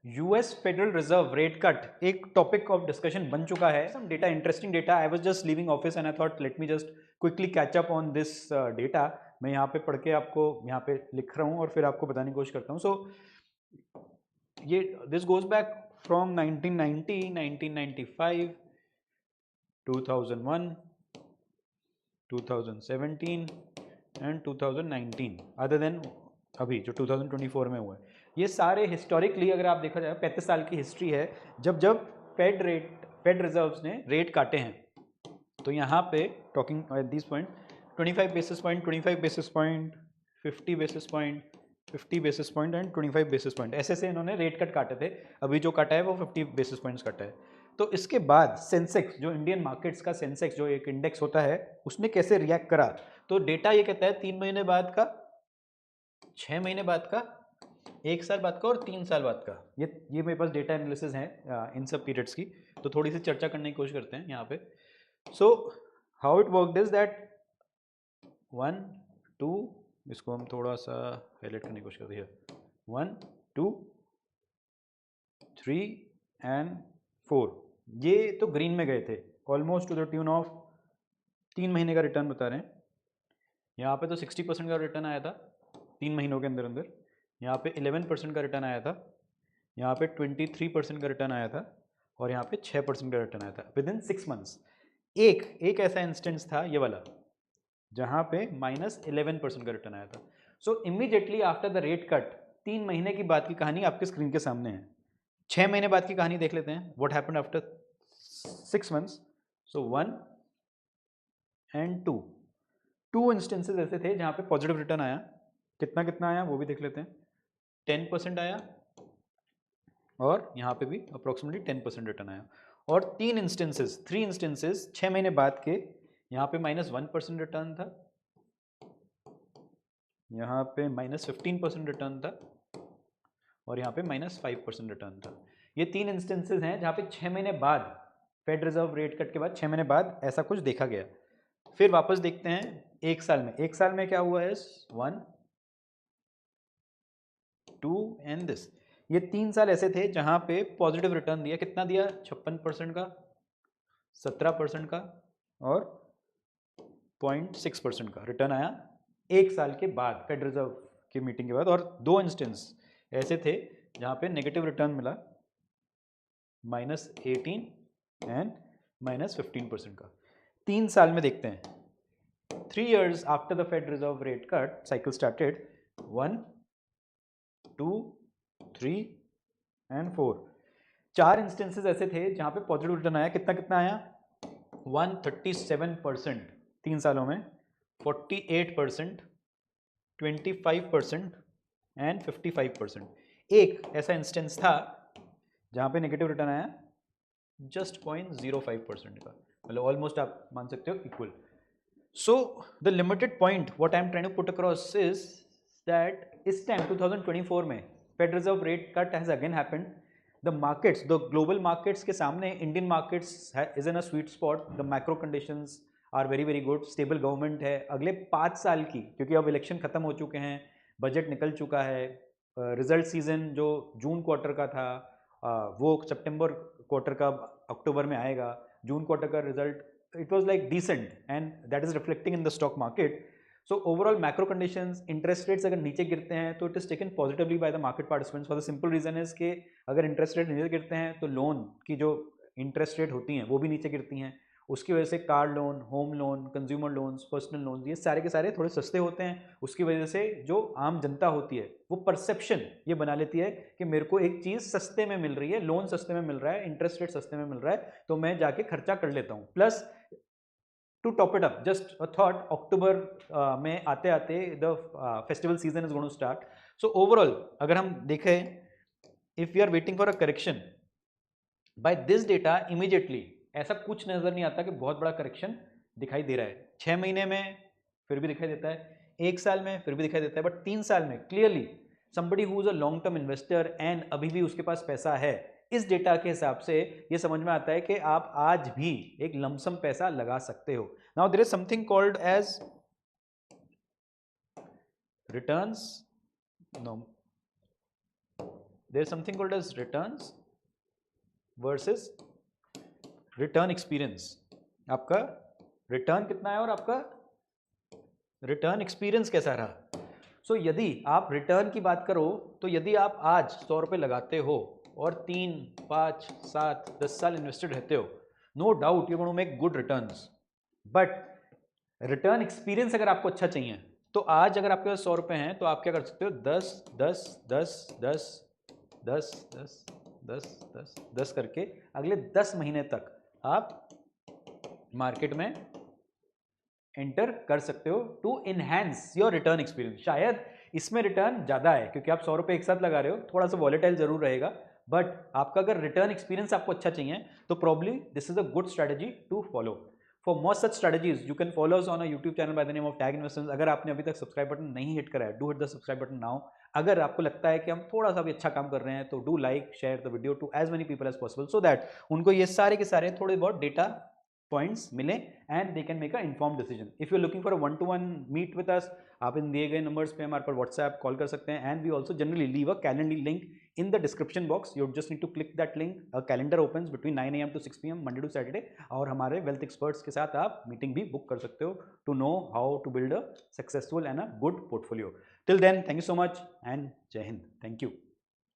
US federal reserve rate cut एक topic of discussion बन चुका है. Some data, interesting data. I was just leaving office and I thought let me just quickly catch up on this data. मैं यहाँ पे पढ़ के आपको यहाँ पे लिख रहा हूँ और फिर आपको बताने की कोशिश करता हूँ. सो ये this goes back from 1990, 1995, 2001, 2017 and 2019, other than अभी जो 2024 में हुआ है. ये सारे हिस्टोरिकली अगर आप देखा जाए 35 साल की हिस्ट्री है जब जब फेड रिजर्व्स ने रेट काटे हैं. तो यहाँ पे talking at this point 25 basis point, 25 basis point, 50 basis point, 50 basis point and 25 basis point, ऐसे से इन्होंने रेट कट काटे थे. अभी जो काटा है वो 50 बेसिस पॉइंट्स काटा है. तो इसके बाद सेंसेक्स, जो इंडियन मार्केट्स का सेंसेक्स जो एक इंडेक्स होता है, उसने कैसे रिएक्ट करा. तो डेटा ये कहता है 3 महीने बाद का, 6 महीने बाद का, 1 साल बाद का और 3 साल बाद का. ये मेरे पास डेटा एनालिसिस है इन सब पीरियड्स की. तो थोड़ी सी चर्चा करने की कोशिश करते हैं यहाँ पे. So how it worked is that 1 2, इसको हम थोड़ा सा हाईलाइट करने की कोशिश करते हैं. 1 2 3 एंड 4, ये तो ग्रीन में गए थे almost two the tune of 3 महीने का रिटर्न बता रहे हैं. यहाँ पे तो 60% का रिटर्न आया था 3 महीनों के अंदर अंदर. यहाँ पे 11% का रिटर्न आया था. यहाँ पे 23% का रिटर्न आया था. और यहाँ पे 6% का रिटर्न आया था विद इन 6 मंथ्स. एक ऐसा इंस्टेंस था ये वाला जहाँ पे -11% का रिटर्न आया था. सो immediately after the rate cut 3 महीने की बात की कहानी आपके स्क्रीन के सामने है. 6 महीने बाद की कहानी देख लेते हैं. What happened after 6 months. So 1 and 2 instances ऐसे थे जहाँ पे पॉजिटिव रिटर्न आया. कितना कितना आया वो भी देख लेते हैं. 10% आया और यहाँ पे भी अप्रोक्सीमेटली 10% रिटर्न आया. और 3 इंस्टेंसेस 6 महीने बाद के, यहाँ पे -1% रिटर्न था, यहाँ पे -15% रिटर्न था और यहाँ पे -5% रिटर्न था. ये 3 इंस्टेंसेस हैं जहाँ पे 6 महीने बाद फेड रिजर्व रेट कट के बाद 6 महीने बाद ऐसा कुछ देखा गया. फिर वापस देखते हैं 1 साल में. 1 साल में क्या हुआ है? 1 2 एंड दिस. ये 3 साल ऐसे थे जहाँ पे पॉजिटिव रिटर्न दिया. कितना दिया? 56% का, 17% का और 0.6% का रिटर्न आया 1 साल के बाद फेड रिजर्व की मीटिंग के बाद. और 2 इंस्टेंस ऐसे थे जहाँ पे नेगेटिव रिटर्न मिला -18 एंड -15% का. 3 साल में देखते हैं. 3 years after the Fed Reserve rate cut cycle started, 1 2 3 and 4, 4 instances ऐसे थे जहाँ पे पॉजिटिव रिटर्न आया. कितना कितना आया? 137% 3 सालों में, 48%, 25% एंड 55%. एक ऐसा इंस्टेंस था जहाँ पे नेगेटिव रिटर्न आया जस्ट 0.05% का, मतलब ऑलमोस्ट आप मान सकते हो equal. So the limited point what I am trying to put across is that इस time 2024 में Fed Reserve rate cut has again happened. The markets, the global markets के सामने Indian markets is in a sweet spot. The macro conditions are very very good. Stable government है अगले 5 साल की, क्योंकि अब इलेक्शन खत्म हो चुके हैं, बजट निकल चुका है, रिजल्ट सीजन जो जून क्वार्टर का था वो सितंबर क्वार्टर का अक्टूबर में आएगा. जून क्वार्टर का result it was like decent and that is reflecting in the stock market. So overall macro conditions, interest rates अगर नीचे गिरते हैं तो it is taken positively by the market participants for the simple reason is कि अगर interest rate नीचे गिरते हैं तो लोन की जो interest rate होती हैं वो भी नीचे गिरती हैं. उसकी वजह से car loan, home loan, consumer loans, personal loans, ये सारे के सारे थोड़े सस्ते होते हैं. उसकी वजह से जो आम जनता होती है वो परसेप्शन ये बना लेती है कि मेरे को एक चीज़ सस्ते में मिल रही है, लोन सस्ते में मिल रहा है, इंटरेस्ट रेट सस्ते में मिल रहा है, तो मैं जाके खर्चा कर लेता हूँ. Plus to top it up, just a thought, अक्टूबर में आते आते the festival season is going to start. So overall अगर हम देखें, if we are waiting for a correction by this data, immediately ऐसा कुछ नजर नहीं आता कि बहुत बड़ा करेक्शन दिखाई दे रहा है. 6 महीने में फिर भी दिखाई देता है, 1 साल में फिर भी दिखाई देता है, बट 3 साल में clearly somebody who is a long term investor and अभी भी उसके पास पैसा है, इस डेटा के हिसाब से ये समझ में आता है कि आप आज भी एक लमसम पैसा लगा सकते हो. Now there is something called edge returns, no, there is something called edge returns versus return experience. आपका रिटर्न कितना है और आपका रिटर्न एक्सपीरियंस कैसा रहा। सो यदि आप रिटर्न की बात करो तो यदि आप आज 100 रुपये लगाते हो और 3, 5, 7, 10 साल इन्वेस्टेड रहते हो, no doubt you going to make good returns. But return experience अगर आपको अच्छा चाहिए तो आज अगर आपके पास 100 रुपये हैं तो आप क्या कर सकते हो, 10 10 10 10 10 10 10 10 10 करके अगले 10 महीने तक आप मार्केट में एंटर कर सकते हो to enhance your return experience. शायद इसमें रिटर्न ज़्यादा है क्योंकि आप 100 रुपये एक साथ लगा रहे हो, थोड़ा सा वॉलेटाइल जरूर रहेगा, बट आपका अगर रिटर्न एक्सपीरियंस आपको अच्छा चाहिए तो probably this is a good strategy to follow. For most such strategies you can follow us on a YouTube channel by the name of Tag investments. अगर आपने अभी तक सब्सक्राइब बटन नहीं हिट करा है, do hit the subscribe button now. अगर आपको लगता है कि हम थोड़ा सा भी अच्छा काम कर रहे हैं तो do like share the video to as many people as possible so that उनको ये सारे के सारे थोड़े बहुत डेटा पॉइंट्स मिले and they can make a inform decision. If you are looking for a 1-to-1 meet with us, आप इन दिए गए नंबर्स पे हमारे पर व्हाट्सएप कॉल कर सकते हैं and we also generally leave a calendar link in the description box. You just need to click that link. A calendar opens between 9 AM to 6 PM Monday to Saturday और हमारे wealth experts के साथ आप meeting भी book कर सकते हो to know how to build a successful and a good portfolio. Till then, thank you so much and जय हिंद. Thank you.